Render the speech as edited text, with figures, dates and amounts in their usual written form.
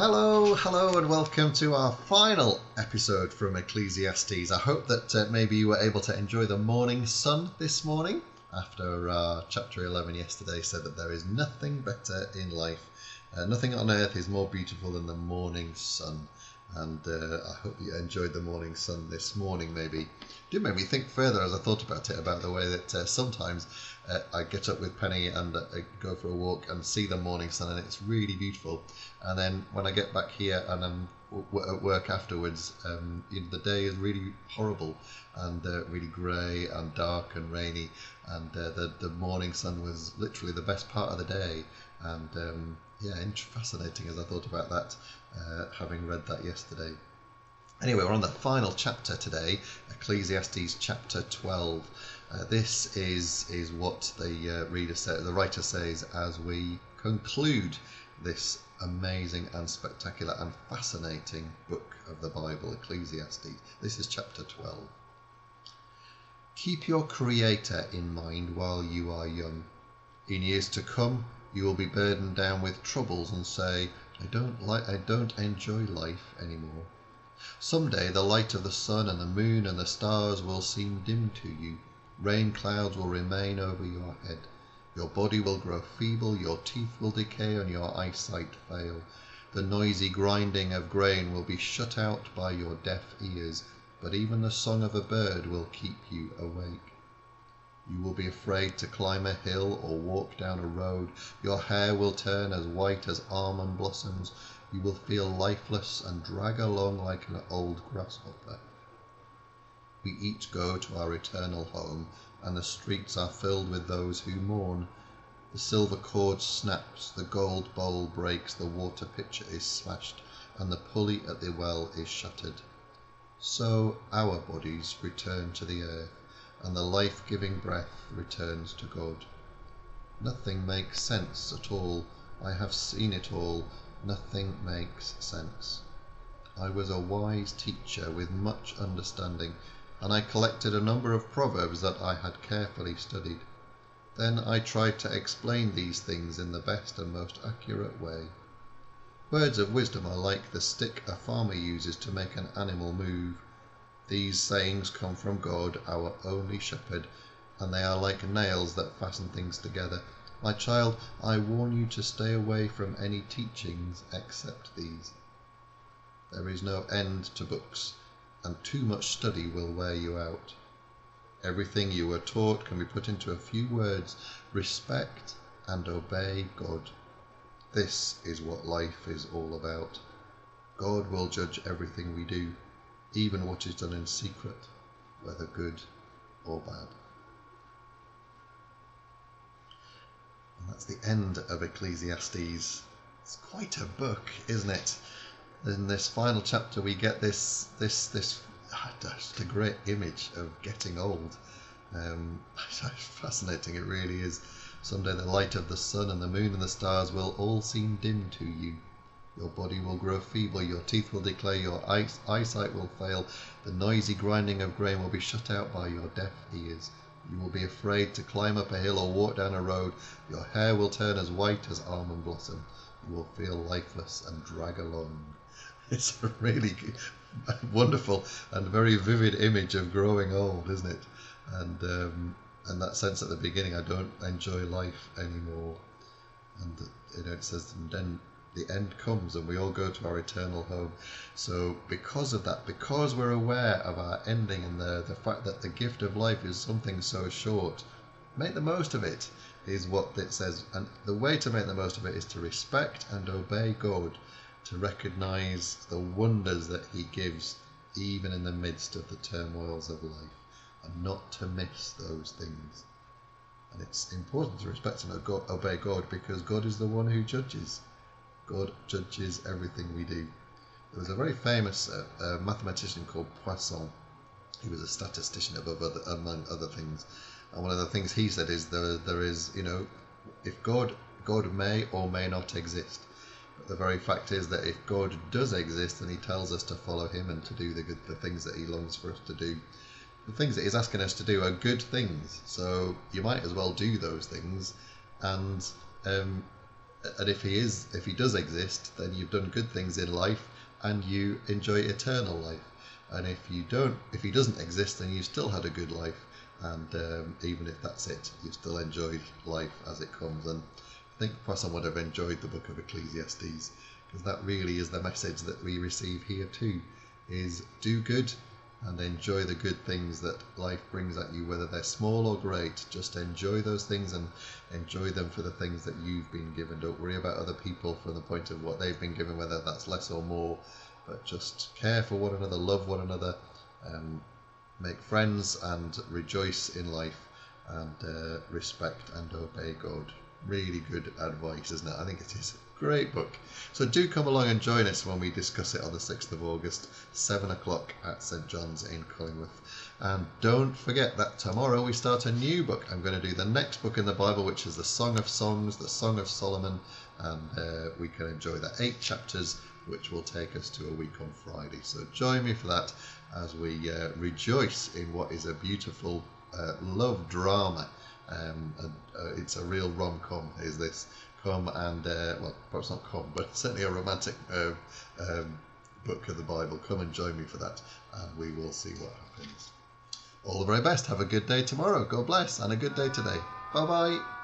Hello, and welcome to our final episode from Ecclesiastes. I hope that maybe you were able to enjoy the morning sun this morning after chapter 11 yesterday said that there is nothing better in life. Nothing on earth is more beautiful than the morning sun. And I hope you enjoyed the morning sun this morning. Maybe it did make me think further as I thought about it, about the way that sometimes I get up with Penny and go for a walk and see the morning sun, and it's really beautiful. And then when I get back here and I'm at work afterwards, the day is really horrible and really grey and dark and rainy, and the morning sun was literally the best part of the day. And fascinating as I thought about that, having read that yesterday. Anyway, we're on the final chapter today, Ecclesiastes chapter 12. This is what the writer says as we conclude this amazing and spectacular and fascinating book of the Bible, Ecclesiastes. This is chapter 12. Keep your Creator in mind while you are young. In years to come, you will be burdened down with troubles and say, I don't enjoy life anymore. Someday the light of the sun and the moon and the stars will seem dim to you. Rain clouds will remain over your head. Your body will grow feeble, your teeth will decay, and your eyesight fail. The noisy grinding of grain will be shut out by your deaf ears, but even the song of a bird will keep you awake. You will be afraid to climb a hill or walk down a road. Your hair will turn as white as almond blossoms. You will feel lifeless and drag along like an old grasshopper. We each go to our eternal home, and the streets are filled with those who mourn. The silver cord snaps, the gold bowl breaks, the water pitcher is smashed, and the pulley at the well is shattered. So our bodies return to the earth, and the life-giving breath returns to God. Nothing makes sense at all. I have seen it all. Nothing makes sense. I was a wise teacher with much understanding, and I collected a number of proverbs that I had carefully studied. Then I tried to explain these things in the best and most accurate way. Words of wisdom are like the stick a farmer uses to make an animal move. These sayings come from God, our only shepherd, and they are like nails that fasten things together. My child, I warn you to stay away from any teachings except these. There is no end to books, and too much study will wear you out. Everything you were taught can be put into a few words: respect and obey God. This is what life is all about. God will judge everything we do, even what is done in secret, whether good or bad. And that's the end of Ecclesiastes. It's quite a book, isn't it? In this final chapter we get this just a great image of getting old. It's fascinating, it really is. Someday the light of the sun and the moon and the stars will all seem dim to you. Your body will grow feeble, your teeth will decay, your eyesight will fail, the noisy grinding of grain will be shut out by your deaf ears. You will be afraid to climb up a hill or walk down a road. Your hair will turn as white as almond blossom. You will feel lifeless and drag along. It's a really wonderful and very vivid image of growing old, isn't it? And that sense at the beginning, I don't enjoy life anymore. And it says, and then the end comes and we all go to our eternal home. So because of that, because we're aware of our ending and the fact that the gift of life is something so short, make the most of it, is what it says. And the way to make the most of it is to respect and obey God, to recognize the wonders that he gives even in the midst of the turmoils of life, and not to miss those things. And it's important to respect and obey God, because God is the one who judges. God judges everything we do. There was a very famous mathematician called Poisson. He was a statistician among other things. And one of the things he said is there is, if God may or may not exist. But the very fact is that if God does exist, then he tells us to follow him and to do the things that he longs for us to do. The things that he's asking us to do are good things. So you might as well do those things and And if he does exist, then you've done good things in life and you enjoy eternal life. And if he doesn't exist, then you still had a good life, and even if that's it, you've still enjoyed life as it comes. And I think perhaps I would have enjoyed the book of Ecclesiastes, because that really is the message that we receive here too, is do good and enjoy the good things that life brings at you, whether they're small or great. Just enjoy those things and enjoy them for the things that you've been given. Don't worry about other people from the point of what they've been given, whether that's less or more, but just care for one another, love one another, make friends and rejoice in life, and respect and obey God. Really good advice, isn't it? I think it is a great book. So do come along and join us when we discuss it on the 6th of August, 7 o'clock at St John's in Cullingworth. And don't forget that tomorrow we start a new book. I'm going to do the next book in the Bible, which is the Song of Songs, the Song of Solomon, and we can enjoy the 8 chapters, which will take us to a week on Friday. So join me for that as we rejoice in what is a beautiful love drama. It's a real rom-com, is this. Come and, well, perhaps not come, but certainly a romantic book of the Bible. Come and join me for that, and we will see what happens. All the very best. Have a good day tomorrow. God bless, and a good day today. Bye-bye.